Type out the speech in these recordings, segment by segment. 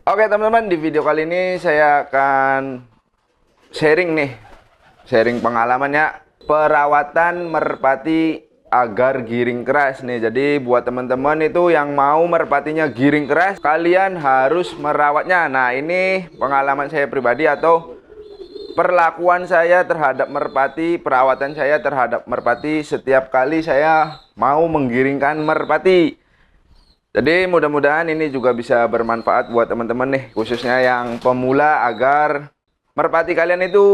Oke teman-teman, di video kali ini saya akan sharing pengalamannya perawatan merpati agar giring keras nih. Jadi buat teman-teman itu yang mau merpatinya giring keras, kalian harus merawatnya. Nah, ini pengalaman saya pribadi atau perlakuan saya terhadap merpati, perawatan saya terhadap merpati setiap kali saya mau menggiringkan merpati. Jadi mudah-mudahan ini juga bisa bermanfaat buat teman-teman nih, khususnya yang pemula, agar merpati kalian itu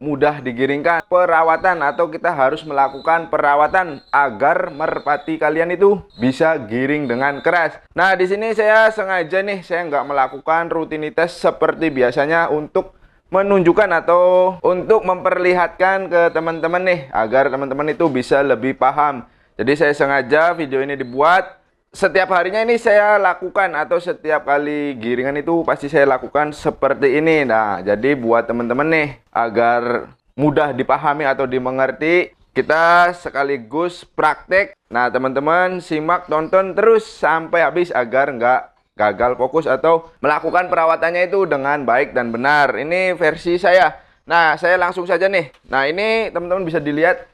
mudah digiringkan. Perawatan atau kita harus melakukan perawatan agar merpati kalian itu bisa giring dengan keras. Nah, di sini saya sengaja nih, saya nggak melakukan rutinitas seperti biasanya untuk menunjukkan atau untuk memperlihatkan ke teman-teman nih, agar teman-teman itu bisa lebih paham. Jadi saya sengaja video ini dibuat. Setiap harinya ini saya lakukan, atau setiap kali giringan itu pasti saya lakukan seperti ini. Nah, jadi buat teman-teman nih, agar mudah dipahami atau dimengerti, kita sekaligus praktek. Nah, teman-teman simak, tonton terus sampai habis agar nggak gagal fokus atau melakukan perawatannya itu dengan baik dan benar. Ini versi saya. Nah, saya langsung saja nih. Nah, ini teman-teman bisa dilihat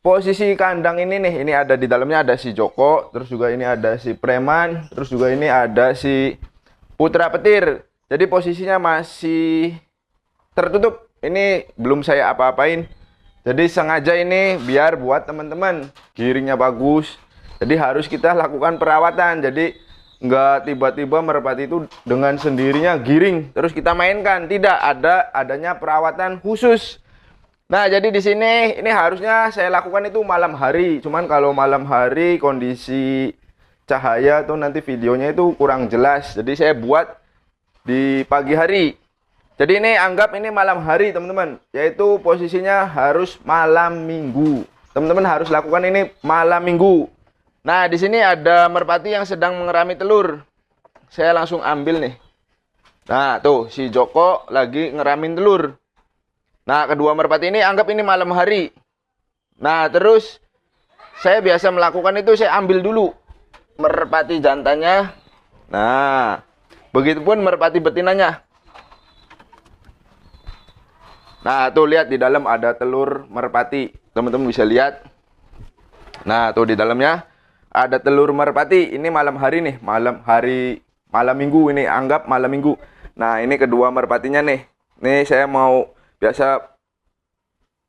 posisi kandang ini nih, ini ada di dalamnya ada si Joko, terus juga ini ada si Preman, terus juga ini ada si Putra Petir. Jadi posisinya masih tertutup. Ini belum saya apa-apain. Jadi sengaja ini biar buat teman-teman giringnya bagus. Jadi harus kita lakukan perawatan. Jadi nggak tiba-tiba merpati itu dengan sendirinya giring terus kita mainkan. Tidak, adanya perawatan khusus. Nah, jadi di sini ini harusnya saya lakukan itu malam hari. Cuman kalau malam hari kondisi cahaya tuh nanti videonya itu kurang jelas. Jadi saya buat di pagi hari. Jadi ini anggap ini malam hari, teman-teman. Yaitu posisinya harus malam Minggu. Teman-teman harus lakukan ini malam Minggu. Nah, di sini ada merpati yang sedang mengerami telur. Saya langsung ambil nih. Nah, tuh si Joko lagi ngeramin telur. Nah, kedua merpati ini anggap ini malam hari. Nah, terus saya biasa melakukan itu, saya ambil dulu merpati jantannya. Nah, begitupun merpati betinanya. Nah, tuh lihat di dalam ada telur merpati. Teman-teman bisa lihat. Nah, tuh di dalamnya ada telur merpati. Ini malam hari nih, malam Minggu ini, anggap malam Minggu. Nah, ini kedua merpatinya nih. Nih saya mau biasa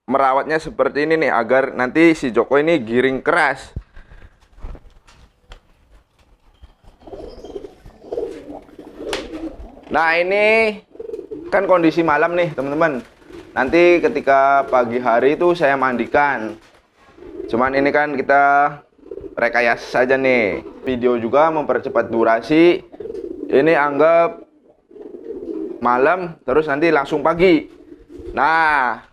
merawatnya seperti ini nih, agar nanti si Joko ini giring keras. Nah, ini kan kondisi malam nih teman-teman. Nanti ketika pagi hari itu saya mandikan. Cuman ini kan kita rekayasa saja nih. Video juga mempercepat durasi. Ini anggap malam terus nanti langsung pagi. Nah,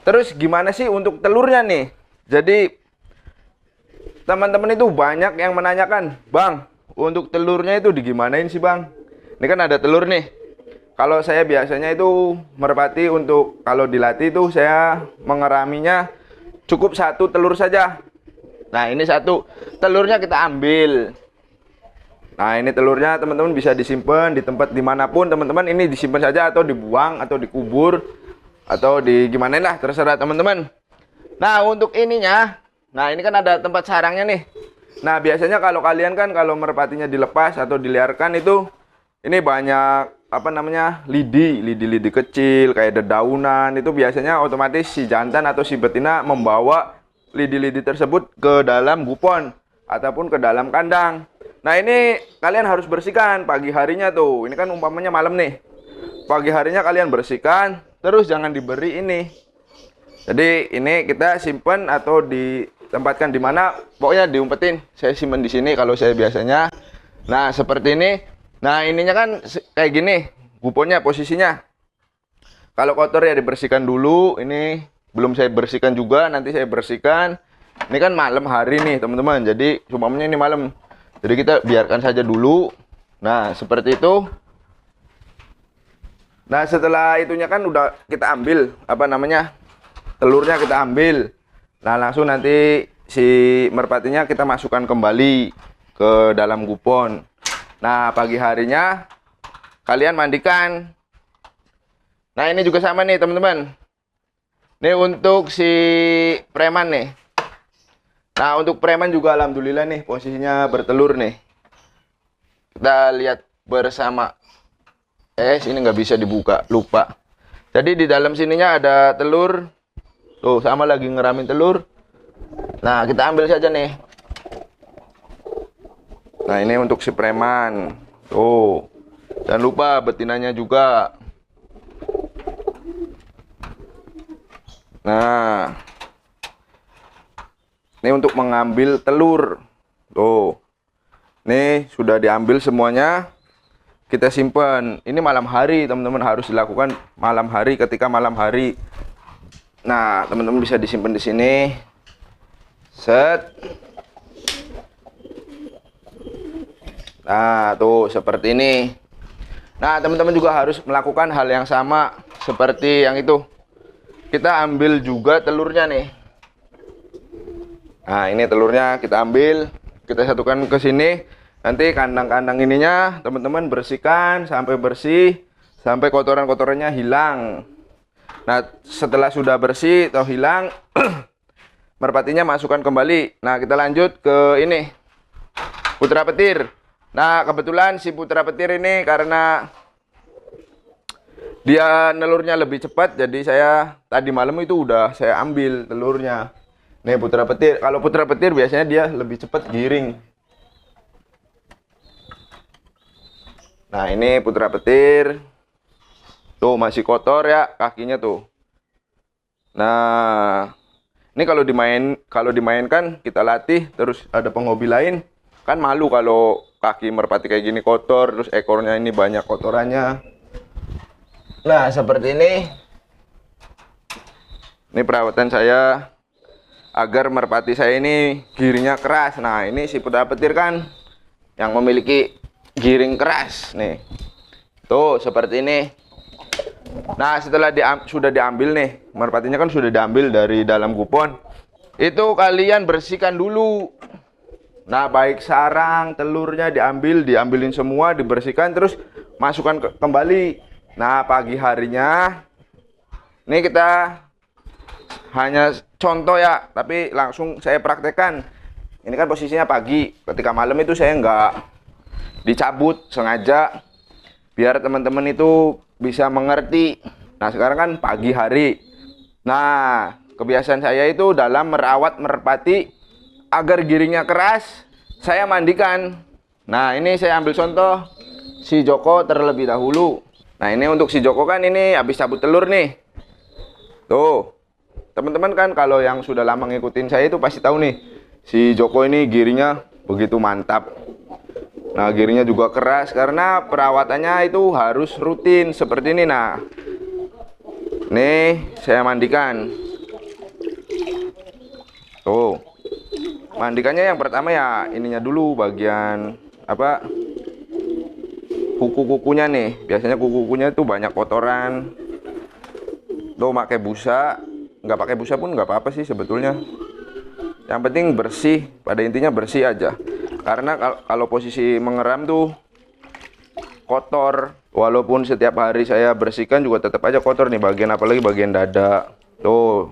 terus gimana sih untuk telurnya nih? Jadi teman-teman itu banyak yang menanyakan, Bang, untuk telurnya itu digimanain sih Bang? Ini kan ada telur nih. Kalau saya biasanya itu merpati untuk kalau dilatih itu saya mengeraminya cukup satu telur saja. Nah, ini satu telurnya kita ambil. Nah, ini telurnya teman-teman bisa disimpan di tempat dimanapun teman-teman. Ini disimpan saja atau dibuang atau dikubur atau di gimana lah, terserah teman-teman. Nah, untuk ininya, nah ini kan ada tempat sarangnya nih. Nah, biasanya kalau kalian kan kalau merpatinya dilepas atau diliarkan itu ini banyak apa namanya, lidi kecil kayak dedaunan. Itu biasanya otomatis si jantan atau si betina membawa lidi-lidi tersebut ke dalam gupon ataupun ke dalam kandang. Nah, ini kalian harus bersihkan pagi harinya tuh. Ini kan umpamanya malam nih. Pagi harinya kalian bersihkan, terus jangan diberi ini. Jadi ini kita simpan atau ditempatkan di mana? Pokoknya diumpetin. Saya simpan di sini kalau saya biasanya. Nah, seperti ini. Nah, ininya kan kayak gini, guponnya posisinya. Kalau kotor ya dibersihkan dulu. Ini belum saya bersihkan juga, nanti saya bersihkan. Ini kan malam hari nih, teman-teman. Jadi umpamanya ini malam. Jadi kita biarkan saja dulu. Nah, seperti itu. Nah, setelah itunya kan udah kita ambil apa namanya, telurnya kita ambil. Nah, langsung nanti si merpatinya kita masukkan kembali ke dalam gupon. Nah, pagi harinya kalian mandikan. Nah, ini juga sama nih teman-teman. Ini untuk si preman nih. Nah, untuk preman juga alhamdulillah nih posisinya bertelur nih. Kita lihat bersama. Ini nggak bisa dibuka, lupa. Jadi di dalam sininya ada telur. Tuh, sama lagi ngeramin telur. Nah, kita ambil saja nih. Nah, ini untuk si preman. Tuh. Jangan lupa betinanya juga. Nah, ini untuk mengambil telur. Tuh. Nih, sudah diambil semuanya. Kita simpan. Ini malam hari, teman-teman, harus dilakukan malam hari, ketika malam hari. Nah, teman-teman bisa disimpan di sini. Set. Nah, tuh seperti ini. Nah, teman-teman juga harus melakukan hal yang sama seperti yang itu. Kita ambil juga telurnya nih. Nah, ini telurnya kita ambil, kita satukan ke sini. Nanti kandang-kandang ininya teman-teman bersihkan sampai bersih, sampai kotoran-kotorannya hilang. Nah, setelah sudah bersih atau hilang, merpatinya masukkan kembali. Nah, kita lanjut ke ini, putra petir. Nah, kebetulan si putra petir ini karena dia nelurnya lebih cepat, jadi saya tadi malam itu udah saya ambil telurnya. Nih putra petir. Kalau putra petir biasanya dia lebih cepat giring. Nah, ini putra petir. Tuh masih kotor ya kakinya tuh. Nah, ini kalau dimainkan, kita latih terus ada penghobi lain, kan malu kalau kaki merpati kayak gini kotor, terus ekornya ini banyak kotorannya. Nah, seperti ini. Ini perawatan saya agar merpati saya ini giringnya keras. Nah, ini si putra petir kan yang memiliki giring keras nih. Tuh, seperti ini. Nah, setelah sudah diambil nih, merpatinya kan sudah diambil dari dalam kupon. Itu kalian bersihkan dulu. Nah, baik sarang, telurnya diambilin semua, dibersihkan, terus masukkan kembali. Nah, pagi harinya, ini kita hanya contoh ya, tapi langsung saya praktekkan. Ini kan posisinya pagi, ketika malam itu saya nggak dicabut sengaja, biar teman-teman itu bisa mengerti. Nah, sekarang kan pagi hari. Nah, kebiasaan saya itu dalam merawat merpati agar giringnya keras, saya mandikan. Nah, ini saya ambil contoh si Joko terlebih dahulu. Nah, ini untuk si Joko kan ini habis cabut telur nih. Tuh. Teman-teman kan kalau yang sudah lama ngikutin saya itu pasti tahu nih. Si Joko ini giringnya begitu mantap. Nah, giringnya juga keras karena perawatannya itu harus rutin seperti ini. Nah, nih saya mandikan. Tuh. Mandikannya yang pertama ya ininya dulu, bagian apa? Kuku-kukunya nih. Biasanya kuku-kukunya itu banyak kotoran. Tuh pakai busa, nggak pakai busa pun nggak apa-apa sih sebetulnya. Yang penting bersih, pada intinya bersih aja. Karena kalau posisi mengeram tuh kotor. Walaupun setiap hari saya bersihkan juga tetap aja kotor nih bagian, apalagi bagian dada. Tuh.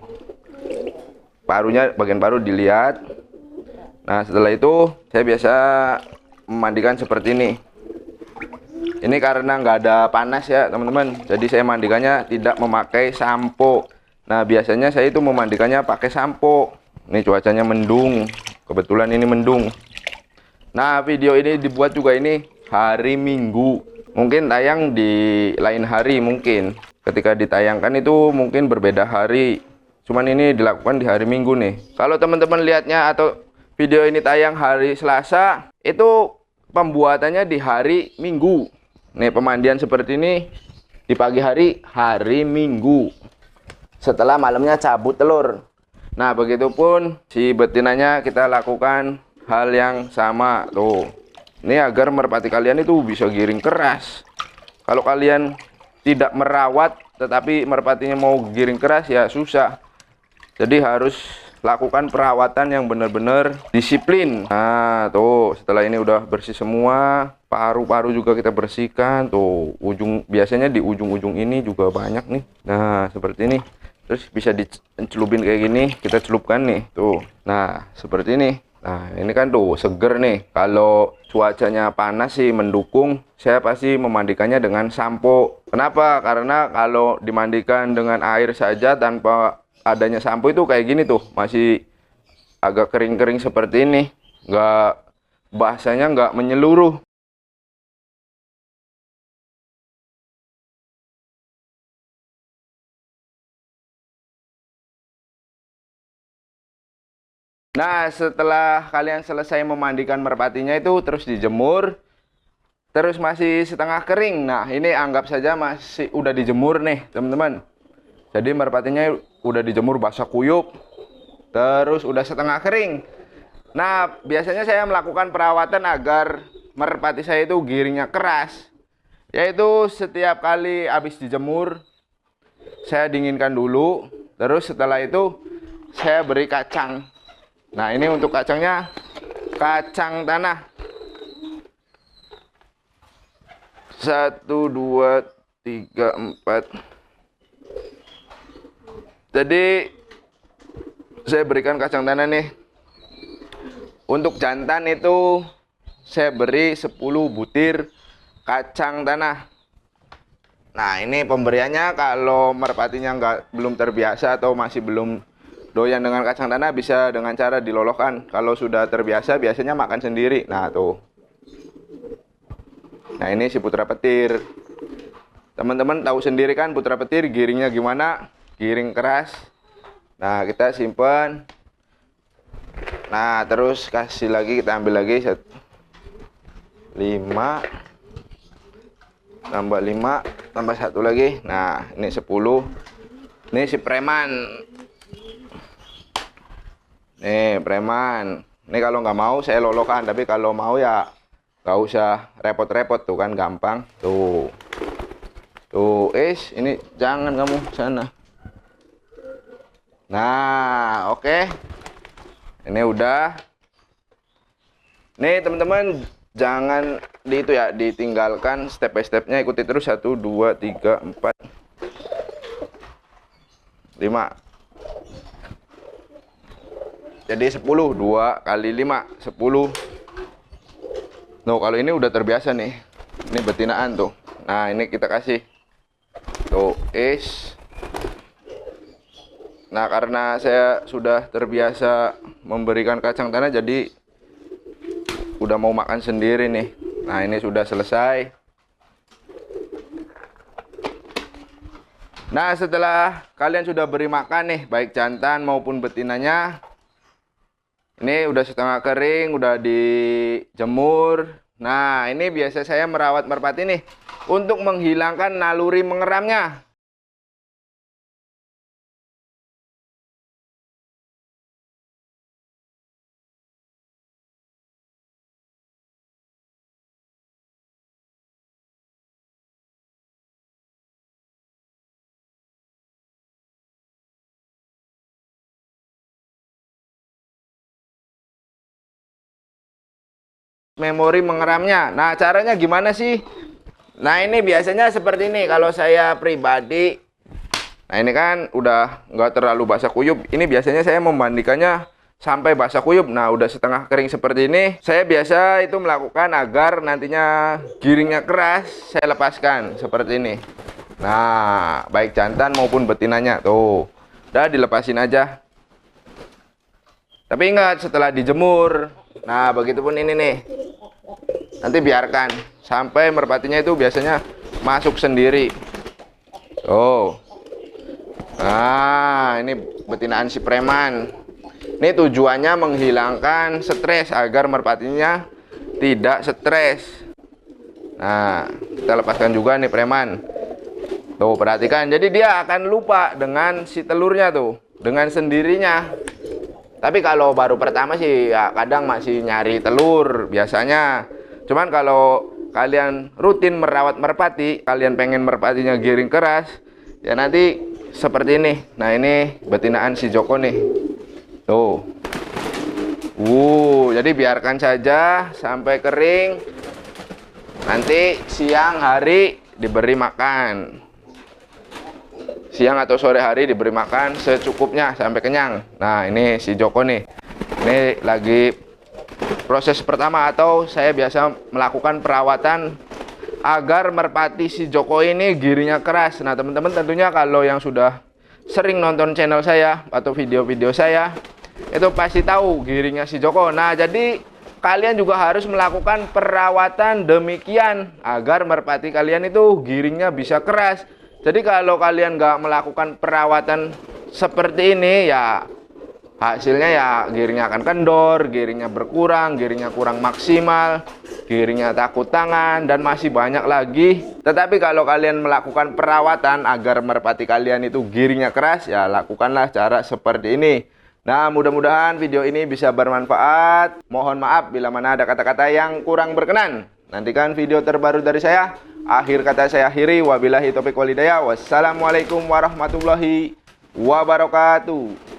Parunya, bagian paru dilihat. Nah, setelah itu saya biasa memandikan seperti ini. Ini karena nggak ada panas ya teman-teman, jadi saya mandikannya tidak memakai sampo. Nah, biasanya saya itu memandikannya pakai sampo. Ini cuacanya mendung, kebetulan ini mendung. Nah, video ini dibuat juga ini hari Minggu. Mungkin tayang di lain hari mungkin. Ketika ditayangkan itu mungkin berbeda hari. Cuman ini dilakukan di hari Minggu nih. Kalau teman-teman lihatnya atau video ini tayang hari Selasa, itu pembuatannya di hari Minggu. Nih, pemandian seperti ini di pagi hari, hari Minggu. Setelah malamnya cabut telur. Nah, begitupun si betinanya kita lakukan hal yang sama. Tuh. Ini agar merpati kalian itu bisa giring keras. Kalau kalian tidak merawat, tetapi merpatinya mau giring keras ya susah. Jadi harus lakukan perawatan yang benar-benar disiplin. Nah, tuh setelah ini udah bersih semua, paru-paru juga kita bersihkan. Tuh, biasanya di ujung-ujung ini juga banyak nih. Nah, seperti ini. Terus bisa dicelupin kayak gini, kita celupkan nih. Tuh. Nah, seperti ini. Nah, ini kan tuh seger nih. Kalau cuacanya panas sih mendukung, saya pasti memandikannya dengan sampo. Kenapa? Karena kalau dimandikan dengan air saja tanpa adanya sampo itu kayak gini tuh, masih agak kering-kering seperti ini. Bahasanya nggak menyeluruh. Nah, setelah kalian selesai memandikan merpatinya itu, terus dijemur, terus masih setengah kering. Nah, ini anggap saja masih udah dijemur nih, teman-teman. Jadi merpatinya udah dijemur basah kuyup, terus udah setengah kering. Nah, biasanya saya melakukan perawatan agar merpati saya itu giringnya keras. Yaitu setiap kali habis dijemur, saya dinginkan dulu, terus setelah itu saya beri kacang. Nah, ini untuk kacangnya kacang tanah. 1, 2, 3, 4. Jadi saya berikan kacang tanah nih. Untuk jantan itu saya beri 10 butir kacang tanah. Nah, ini pemberiannya kalau merpatinya belum terbiasa atau masih belum doyan dengan kacang tanah, bisa dengan cara dilolokkan. Kalau sudah terbiasa biasanya makan sendiri. Nah, tuh. Nah, ini si putra petir. Teman-teman tahu sendiri kan putra petir giringnya gimana? Giring keras. Nah, kita simpan. Nah, terus kasih lagi, kita ambil lagi 5 tambah 5 tambah 1 lagi. Nah, ini 10. Ini si preman. Nih, preman. Ini kalau nggak mau saya lolokan, tapi kalau mau ya nggak usah repot-repot, tuh kan gampang. Tuh. Tuh, ini jangan kamu sana. Nah, oke. Ini udah. Nih, teman-teman, jangan ditinggalkan step by stepnya, ikuti terus. 1, 2, 3, 4, 5. Jadi 10, 2 kali 5, 10. Nah, kalau ini udah terbiasa nih. Ini betinaan tuh. Nah, ini kita kasih. Tuh, Nah, karena saya sudah terbiasa memberikan kacang tanah, jadi udah mau makan sendiri nih. Nah, ini sudah selesai. Nah, setelah kalian sudah beri makan nih, baik jantan maupun betinanya, ini udah setengah kering, udah dijemur. Nah, ini biasa saya merawat merpati nih untuk menghilangkan naluri mengeramnya. Memori mengeramnya. Nah, caranya gimana sih? Nah, ini biasanya seperti ini kalau saya pribadi. Nah, ini kan udah nggak terlalu basah kuyup. Ini biasanya saya memandikannya sampai basah kuyup. Nah, udah setengah kering seperti ini. Saya biasa itu melakukan agar nantinya giringnya keras, saya lepaskan seperti ini. Nah, baik jantan maupun betinanya. Tuh, udah dilepasin aja. Tapi ingat, setelah dijemur. Nah, begitupun ini nih. Nanti biarkan sampai merpatinya itu biasanya masuk sendiri. Oh. Nah, ini betinaan si preman. Ini tujuannya menghilangkan stres agar merpatinya tidak stres. Nah, kita lepaskan juga nih preman. Tuh, perhatikan. Jadi dia akan lupa dengan si telurnya tuh, dengan sendirinya. Tapi kalau baru pertama sih ya kadang masih nyari telur biasanya. Cuman kalau kalian rutin merawat merpati, kalian pengen merpatinya giring keras, ya nanti seperti ini. Nah, ini betinaan si Joko nih. Tuh. Jadi biarkan saja sampai kering. Nanti siang hari diberi makan. Siang atau sore hari diberi makan secukupnya sampai kenyang. Nah, ini si Joko nih. Ini lagi proses pertama, atau saya biasa melakukan perawatan agar merpati si Joko ini giringnya keras. Nah, teman-teman tentunya kalau yang sudah sering nonton channel saya atau video-video saya, itu pasti tahu giringnya si Joko. Nah, jadi kalian juga harus melakukan perawatan demikian agar merpati kalian itu giringnya bisa keras. Jadi kalau kalian nggak melakukan perawatan seperti ini, ya hasilnya ya giringnya akan kendor, giringnya berkurang, giringnya kurang maksimal, giringnya takut tangan, dan masih banyak lagi. Tetapi kalau kalian melakukan perawatan agar merpati kalian itu giringnya keras, ya lakukanlah cara seperti ini. Nah, mudah-mudahan video ini bisa bermanfaat. Mohon maaf bila mana ada kata-kata yang kurang berkenan. Nantikan video terbaru dari saya. Akhir kata saya akhiri. Wabillahi taufiq wal hidayah. Wassalamualaikum warahmatullahi wabarakatuh.